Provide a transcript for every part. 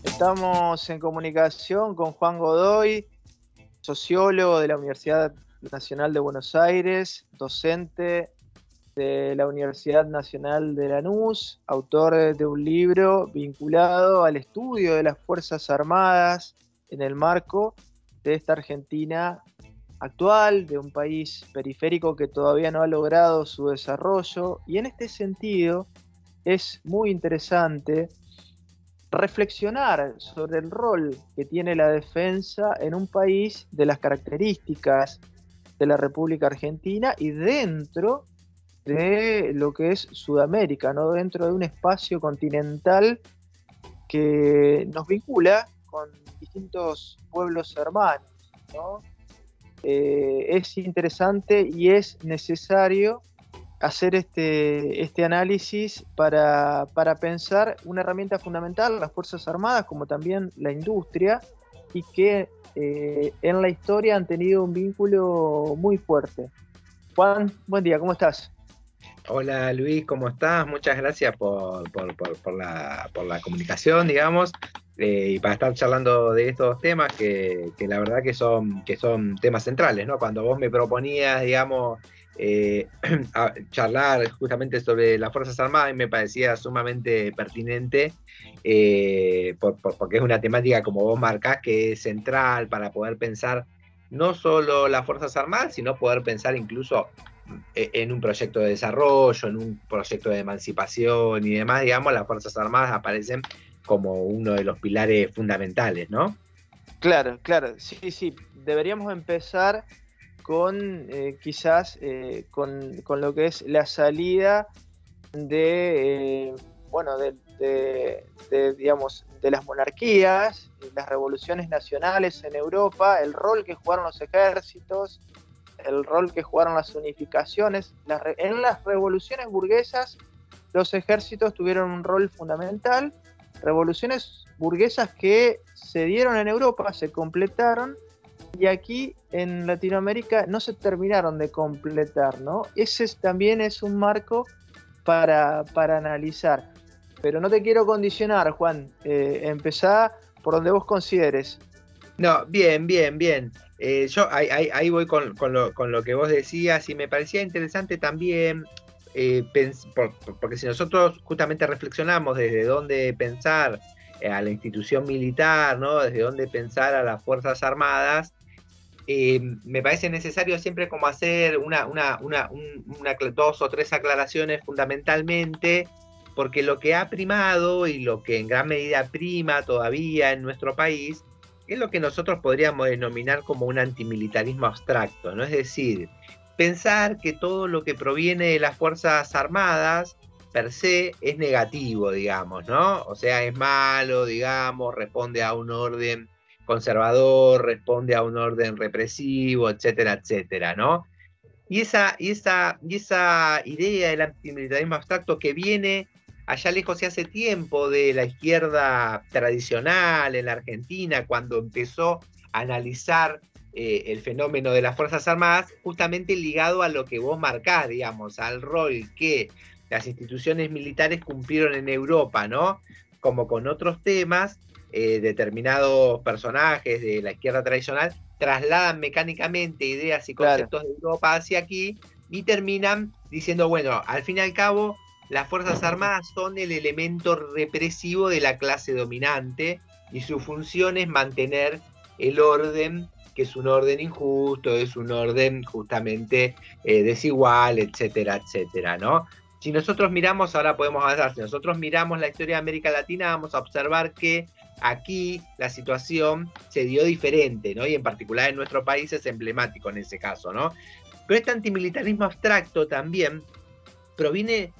Estamos en comunicación con Juan Godoy, sociólogo de la Universidad Nacional de Buenos Aires, docente de la Universidad Nacional de Lanús, autor de un libro vinculado al estudio de las Fuerzas Armadas en el marco de esta Argentina actual, de un país periférico que todavía no ha logrado su desarrollo. Y en este sentido es muy interesante reflexionar sobre el rol que tiene la defensa en un país de las características de la República Argentina y dentro de lo que es Sudamérica, ¿no? Dentro de un espacio continental que nos vincula con distintos pueblos hermanos, ¿no? Es interesante y es necesario hacer este análisis para pensar una herramienta fundamental, las Fuerzas Armadas, como también la industria, y que en la historia han tenido un vínculo muy fuerte. Juan, buen día, ¿cómo estás? Hola Luis, ¿cómo estás? Muchas gracias por la comunicación, digamos, y para estar charlando de estos temas que la verdad que son temas centrales, ¿no? Cuando vos me proponías, digamos, charlar justamente sobre las Fuerzas Armadas, me parecía sumamente pertinente, porque es una temática, como vos marcás, que es central para poder pensar no solo las Fuerzas Armadas, sino poder pensar incluso en un proyecto de desarrollo, en un proyecto de emancipación y demás, digamos, las Fuerzas Armadas aparecen como uno de los pilares fundamentales, ¿no? Claro, claro, sí, sí, deberíamos empezar con quizás con lo que es la salida bueno, digamos, de las monarquías, las revoluciones nacionales en Europa, el rol que jugaron los ejércitos, el rol que jugaron las unificaciones. En las revoluciones burguesas, los ejércitos tuvieron un rol fundamental, revoluciones burguesas que se dieron en Europa, se completaron, y aquí en Latinoamérica no se terminaron de completar, ¿no? Ese también es un marco para analizar. Pero no te quiero condicionar, Juan. Empezá por donde vos consideres. No, bien, bien, bien. Yo ahí voy con lo que vos decías y me parecía interesante también, porque si nosotros justamente reflexionamos desde dónde pensar a la institución militar, ¿no? Desde dónde pensar a las Fuerzas Armadas, me parece necesario siempre como hacer dos o tres aclaraciones fundamentalmente, porque lo que ha primado y lo que en gran medida prima todavía en nuestro país es lo que nosotros podríamos denominar como un antimilitarismo abstracto, ¿no? Es decir, pensar que todo lo que proviene de las Fuerzas Armadas per se es negativo, digamos, ¿no? O sea, es malo, digamos, responde a un orden conservador, responde a un orden represivo, etcétera, etcétera, ¿no? Y esa idea del antimilitarismo abstracto que viene allá lejos y hace tiempo de la izquierda tradicional en la Argentina, cuando empezó a analizar el fenómeno de las Fuerzas Armadas, justamente ligado a lo que vos marcás, digamos, al rol que las instituciones militares cumplieron en Europa, ¿no? Como con otros temas, determinados personajes de la izquierda tradicional trasladan mecánicamente ideas y Claro, conceptos de Europa hacia aquí y terminan diciendo, bueno, al fin y al cabo, las Fuerzas Armadas son el elemento represivo de la clase dominante y su función es mantener el orden, que es un orden injusto, es un orden justamente desigual, etcétera, etcétera, ¿no? Si nosotros miramos, ahora podemos avanzar, si nosotros miramos la historia de América Latina, vamos a observar que aquí la situación se dio diferente, ¿no? Y en particular en nuestro país es emblemático en ese caso, ¿no? Pero este antimilitarismo abstracto también proviene,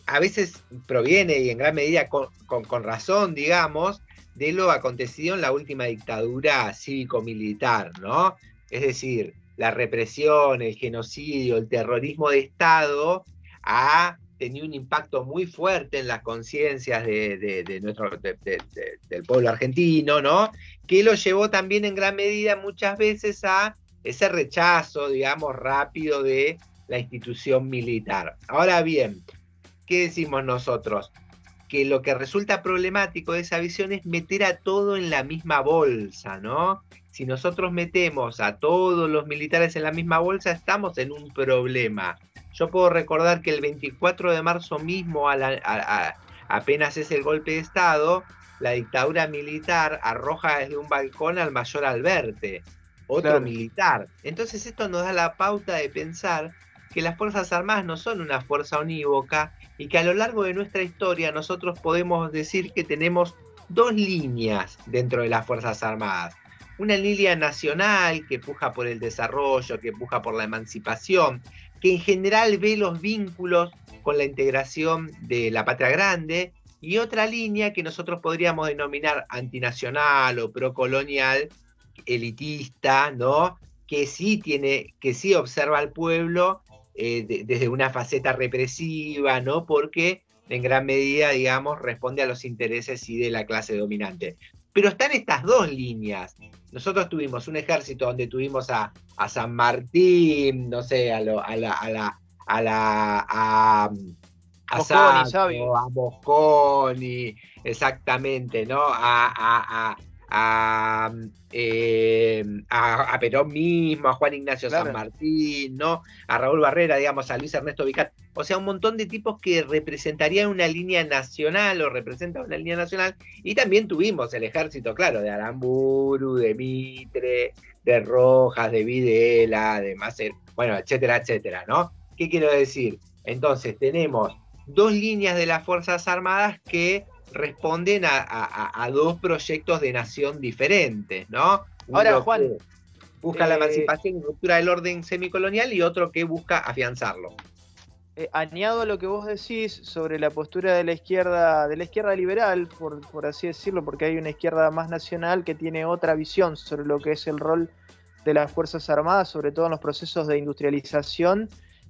a veces proviene, y en gran medida con razón, digamos, de lo acontecido en la última dictadura cívico-militar, ¿no? Es decir, la represión, el genocidio, el terrorismo de Estado ha tenido un impacto muy fuerte en las conciencias del pueblo argentino, ¿no? Que lo llevó también en gran medida muchas veces a ese rechazo, digamos, rápido de la institución militar. Ahora bien, ¿qué decimos nosotros? que lo que resulta problemático de esa visión es meter a todo en la misma bolsa, ¿no? Si nosotros metemos a todos los militares en la misma bolsa, estamos en un problema. Yo puedo recordar que el 24 de marzo mismo, apenas es el golpe de Estado, la dictadura militar arroja desde un balcón al mayor Alberti, otro militar. Entonces esto nos da la pauta de pensar que las Fuerzas Armadas no son una fuerza unívoca y que a lo largo de nuestra historia nosotros podemos decir que tenemos dos líneas dentro de las Fuerzas Armadas. Una línea nacional que puja por el desarrollo, que puja por la emancipación, que en general ve los vínculos con la integración de la patria grande, y otra línea que nosotros podríamos denominar antinacional o procolonial, elitista, ¿no? Que sí observa al pueblo desde una faceta represiva, ¿no? Porque en gran medida, digamos, responde a los intereses de la clase dominante. Pero están estas dos líneas. Nosotros tuvimos un ejército donde tuvimos a San Martín, no sé, a Sato, a Mosconi, exactamente, ¿no? A Perón mismo, a Juan Ignacio San Martín, ¿no? A Raúl Barrera, digamos, a Luis Ernesto Vicat. O sea, un montón de tipos que representarían una línea nacional o representan una línea nacional. Y también tuvimos el ejército, claro, de Aramburu, de Mitre, de Rojas, de Videla, de Macer, bueno, etcétera, etcétera, ¿no? ¿Qué quiero decir? Entonces, tenemos dos líneas de las Fuerzas Armadas que responden a dos proyectos de nación diferentes, ¿no? Ahora, uno Juan, que busca la emancipación y ruptura del orden semicolonial y otro que busca afianzarlo. Añado a lo que vos decís sobre la postura de la izquierda liberal, por así decirlo, porque hay una izquierda más nacional que tiene otra visión sobre lo que es el rol de las Fuerzas Armadas, sobre todo en los procesos de industrialización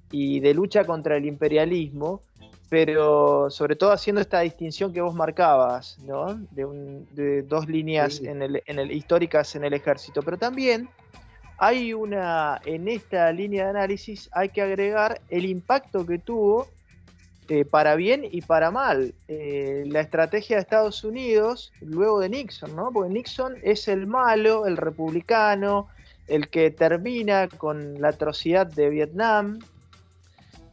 y de lucha contra el imperialismo, pero sobre todo haciendo esta distinción que vos marcabas, ¿no? De dos líneas Sí. históricas en el ejército. Pero también hay en esta línea de análisis hay que agregar el impacto que tuvo, para bien y para mal, la estrategia de Estados Unidos luego de Nixon, ¿no? Porque Nixon es el malo, el republicano, el que termina con la atrocidad de Vietnam.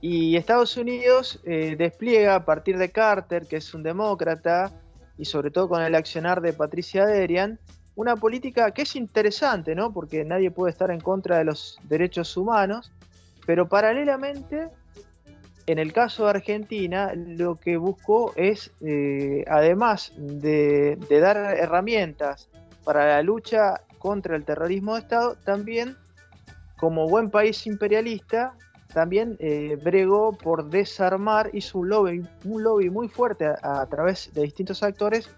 Y Estados Unidos despliega a partir de Carter, que es un demócrata, y sobre todo con el accionar de Patricia Derian, una política que es interesante, ¿no? Porque nadie puede estar en contra de los derechos humanos, pero paralelamente, en el caso de Argentina, lo que buscó es, además de dar herramientas para la lucha contra el terrorismo de Estado, también, como buen país imperialista, también bregó por desarmar, hizo un lobby muy fuerte a través de distintos actores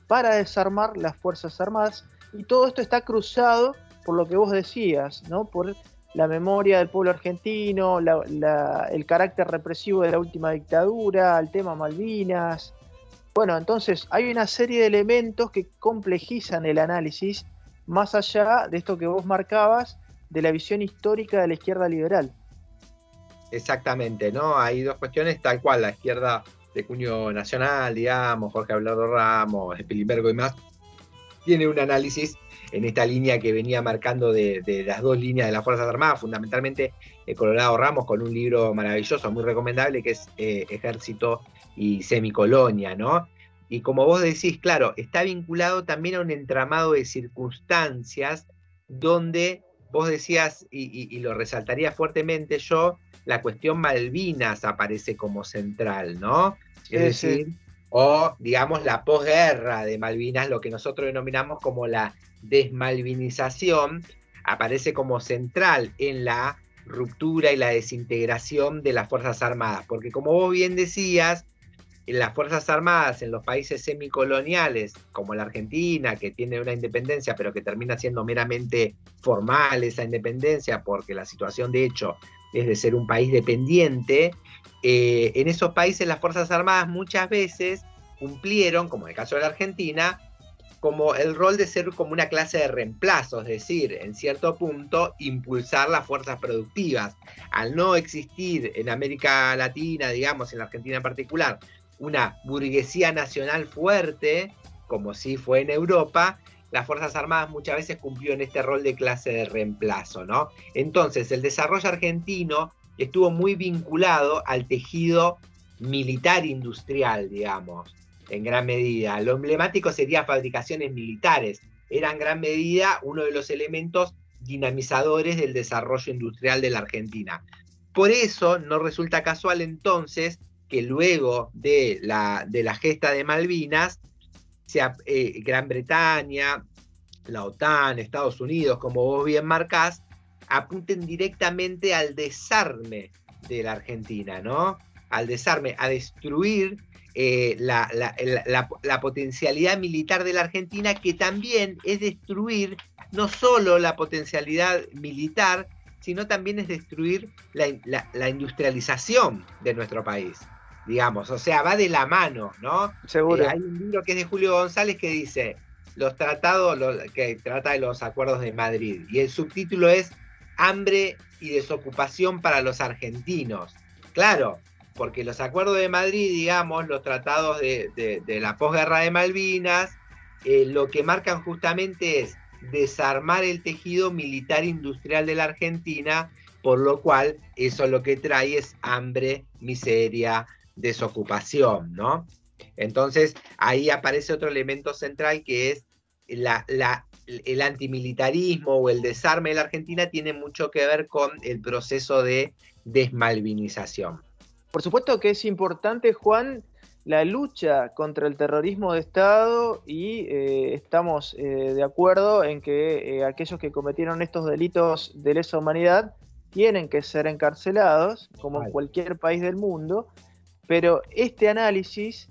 para desarmar las Fuerzas Armadas, y todo esto está cruzado por lo que vos decías, ¿no? Por la memoria del pueblo argentino, el carácter represivo de la última dictadura, el tema Malvinas. Bueno, entonces hay una serie de elementos que complejizan el análisis, más allá de esto que vos marcabas, de la visión histórica de la izquierda liberal. Exactamente, ¿no? Hay dos cuestiones tal cual, la izquierda de cuño nacional, digamos, Jorge Abelardo Ramos, Pilimbergo y más, tiene un análisis en esta línea que venía marcando de las dos líneas de las Fuerzas Armadas, fundamentalmente Colorado Ramos, con un libro maravilloso, muy recomendable, que es Ejército y Semicolonia, ¿no? Y como vos decís, claro, está vinculado también a un entramado de circunstancias donde vos decías, y lo resaltaría fuertemente yo, la cuestión Malvinas aparece como central, ¿no? Es decir, o digamos la posguerra de Malvinas, lo que nosotros denominamos como la desmalvinización, aparece como central en la ruptura y la desintegración de las Fuerzas Armadas, porque como vos bien decías, las Fuerzas Armadas en los países semicoloniales, como la Argentina, que tiene una independencia, pero que termina siendo meramente formal esa independencia, porque la situación de hecho es de ser un país dependiente, en esos países las Fuerzas Armadas muchas veces cumplieron, como en el caso de la Argentina, como el rol de ser como una clase de reemplazo, es decir, en cierto punto, impulsar las fuerzas productivas. Al no existir en América Latina, digamos, en la Argentina en particular, una burguesía nacional fuerte, como sí fue en Europa, las Fuerzas Armadas muchas veces cumplieron este rol de clase de reemplazo, ¿no? Entonces, el desarrollo argentino estuvo muy vinculado al tejido militar industrial, digamos, en gran medida. Lo emblemático sería fabricaciones militares. Era en gran medida uno de los elementos dinamizadores del desarrollo industrial de la Argentina. Por eso no resulta casual entonces que luego de la gesta de Malvinas, Gran Bretaña, la OTAN, Estados Unidos, como vos bien marcás, apunten directamente al desarme de la Argentina, ¿no? Al desarme, a destruir la potencialidad militar de la Argentina, que también es destruir no solo la potencialidad militar, sino también es destruir la industrialización de nuestro país, digamos, o sea, va de la mano, ¿no? Seguro. Hay un libro que es de Julio González que dice los tratados, que trata de los acuerdos de Madrid, y el subtítulo es Hambre y desocupación para los argentinos. Claro, porque los acuerdos de Madrid, digamos, los tratados de la posguerra de Malvinas, lo que marcan justamente es desarmar el tejido militar industrial de la Argentina, por lo cual eso lo que trae es hambre, miseria, desocupación, ¿no? Entonces ahí aparece otro elemento central que es el antimilitarismo o el desarme de la Argentina, tiene mucho que ver con el proceso de desmalvinización. Por supuesto que es importante, Juan, la lucha contra el terrorismo de Estado y estamos de acuerdo en que aquellos que cometieron estos delitos de lesa humanidad tienen que ser encarcelados, como en cualquier país del mundo, pero este análisis,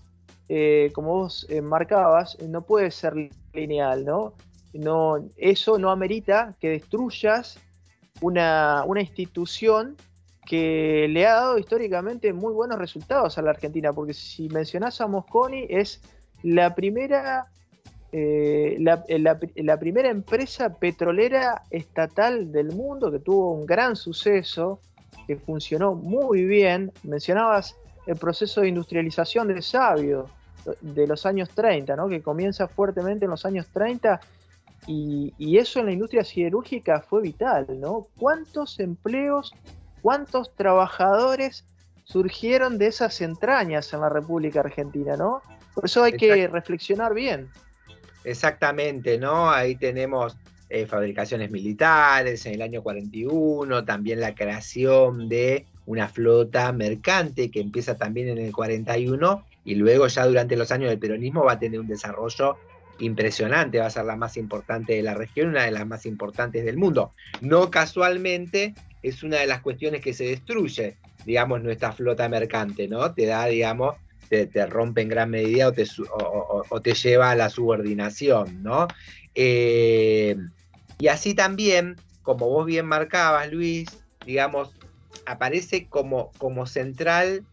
como vos marcabas, no puede ser lineal, ¿no? Eso no amerita que destruyas una institución que le ha dado históricamente muy buenos resultados a la Argentina, porque si mencionás a Mosconi, es la primera, la primera empresa petrolera estatal del mundo que tuvo un gran suceso, que funcionó muy bien. Mencionabas el proceso de industrialización de Sabio de los años 30, ¿no? Que comienza fuertemente en los años 30, y eso en la industria siderúrgica fue vital, ¿no? ¿Cuántos empleos, cuántos trabajadores surgieron de esas entrañas en la República Argentina, ¿no? Por eso hay que reflexionar bien. Exactamente, ¿no? Ahí tenemos fabricaciones militares en el año 41, también la creación de una flota mercante que empieza también en el 41 y luego ya durante los años del peronismo va a tener un desarrollo impresionante, va a ser la más importante de la región, una de las más importantes del mundo. No casualmente es una de las cuestiones que se destruye, digamos, nuestra flota mercante, ¿no? Te da, digamos, te rompe en gran medida o te lleva a la subordinación, ¿no? Y así también, como vos bien marcabas, Luis, digamos, aparece como central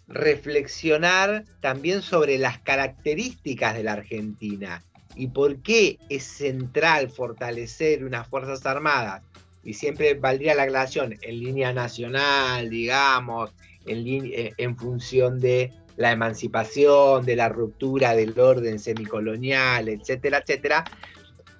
reflexionar también sobre las características de la Argentina y por qué es central fortalecer unas Fuerzas Armadas. Y siempre valdría la aclaración, en línea nacional, digamos, en función de la emancipación, de la ruptura del orden semicolonial, etcétera, etcétera.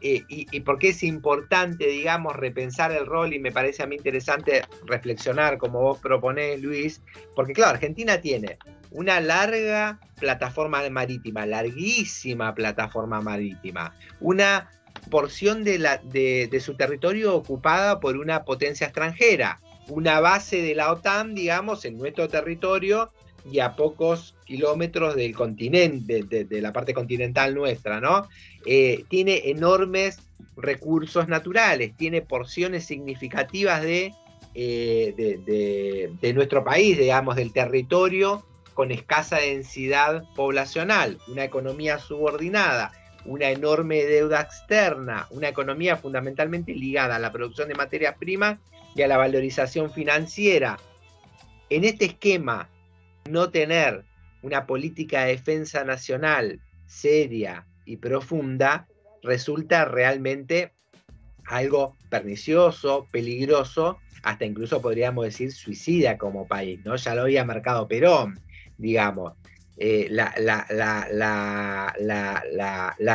Y por qué es importante, digamos, repensar el rol, y me parece a mí interesante reflexionar como vos proponés, Luis, porque claro, Argentina tiene una larga plataforma marítima, larguísima plataforma marítima, una porción de su territorio ocupada por una potencia extranjera, una base de la OTAN, digamos, en nuestro territorio y a pocos kilómetros del continente, de la parte continental nuestra, ¿no? Tiene enormes recursos naturales, tiene porciones significativas de nuestro país, digamos, del territorio con escasa densidad poblacional, una economía subordinada, una enorme deuda externa, una economía fundamentalmente ligada a la producción de materias primas y a la valorización financiera. En este esquema, no tener una política de defensa nacional seria y profunda resulta realmente algo pernicioso, peligroso, hasta incluso podríamos decir suicida como país, ¿no? Ya lo había marcado Perón, digamos. la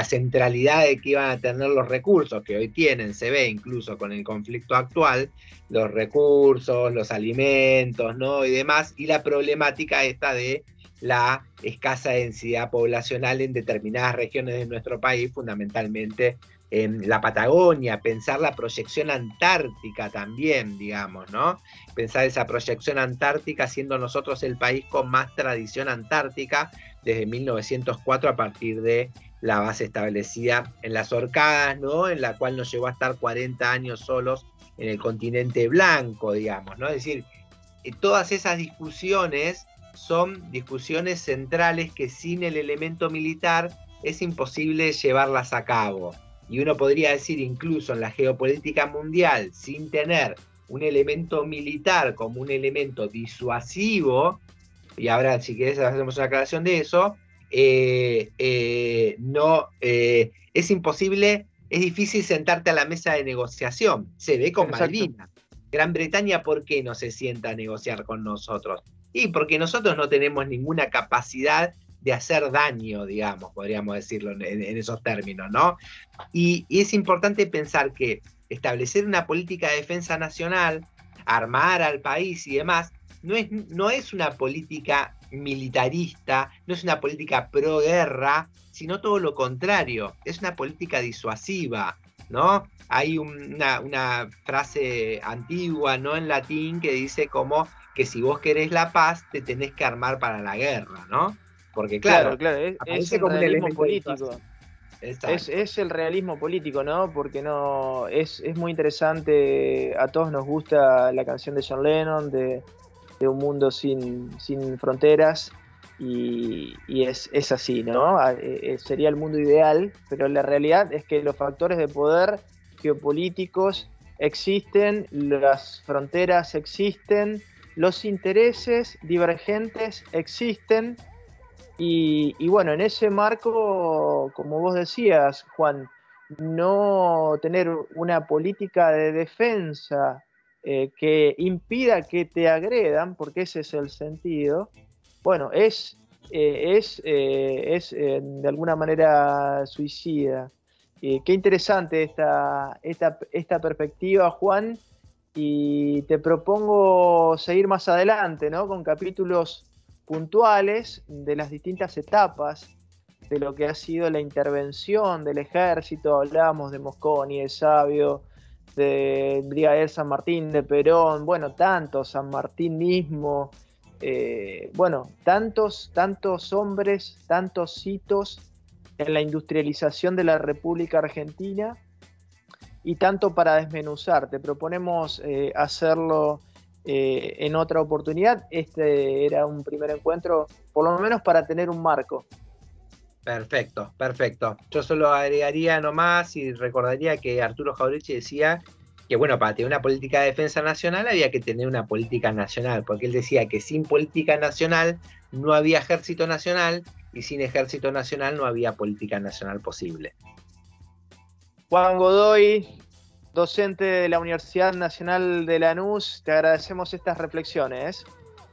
centralidad de que iban a tener los recursos que hoy tienen, se ve incluso con el conflicto actual, los recursos, los alimentos, ¿no? Y demás, y la problemática esta de la escasa densidad poblacional en determinadas regiones de nuestro país, fundamentalmente en la Patagonia, pensar la proyección antártica también, digamos, ¿no? Pensar esa proyección antártica siendo nosotros el país con más tradición antártica desde 1904 a partir de la base establecida en las Orcadas, ¿no? En la cual nos llevó a estar 40 años solos en el continente blanco, digamos, ¿no? Es decir, todas esas discusiones son discusiones centrales que sin el elemento militar es imposible llevarlas a cabo. Y uno podría decir incluso en la geopolítica mundial, sin tener un elemento militar como un elemento disuasivo, y ahora si querés hacemos una aclaración de eso, es imposible, es difícil sentarte a la mesa de negociación. Se ve con Malvinas. Gran Bretaña, ¿por qué no se sienta a negociar con nosotros? Y porque nosotros no tenemos ninguna capacidad de hacer daño, digamos, podríamos decirlo en esos términos, ¿no? Y es importante pensar que establecer una política de defensa nacional, armar al país y demás, no es una política militarista, no es una política pro guerra, sino todo lo contrario, es una política disuasiva, ¿no? Hay una frase antigua, ¿no? En latín que dice como que si vos querés la paz, te tenés que armar para la guerra, ¿no? Porque claro, es el realismo político. Es el realismo político, ¿no? Porque no es muy interesante, a todos nos gusta la canción de John Lennon, de un mundo sin fronteras, y es así, ¿no? Sería el mundo ideal, pero la realidad es que los factores de poder geopolíticos existen, las fronteras existen, los intereses divergentes existen, y bueno, en ese marco, como vos decías, Juan, no tener una política de defensa que impida que te agredan, porque ese es el sentido, bueno, es de alguna manera suicida. Qué interesante esta perspectiva, Juan, y te propongo seguir más adelante, ¿no? Con capítulos puntuales de las distintas etapas de lo que ha sido la intervención del ejército. Hablábamos de Mosconi, de Sabio, de Brigadier San Martín, de Perón, bueno, tantos, San Martín mismo, bueno, tantos hombres, tantos hitos en la industrialización de la República Argentina, y tanto para desmenuzar. Te proponemos hacerlo en otra oportunidad. Este era un primer encuentro, por lo menos para tener un marco. Perfecto, perfecto. Yo solo agregaría nomás y recordaría que Arturo Jauretche decía que, bueno, para tener una política de defensa nacional había que tener una política nacional, porque él decía que sin política nacional no había ejército nacional, y sin ejército nacional no había política nacional posible. Juan Godoy, docente de la Universidad Nacional de Lanús, te agradecemos estas reflexiones.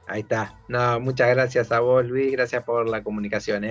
Ahí está. No, muchas gracias a vos, Luis, gracias por la comunicación,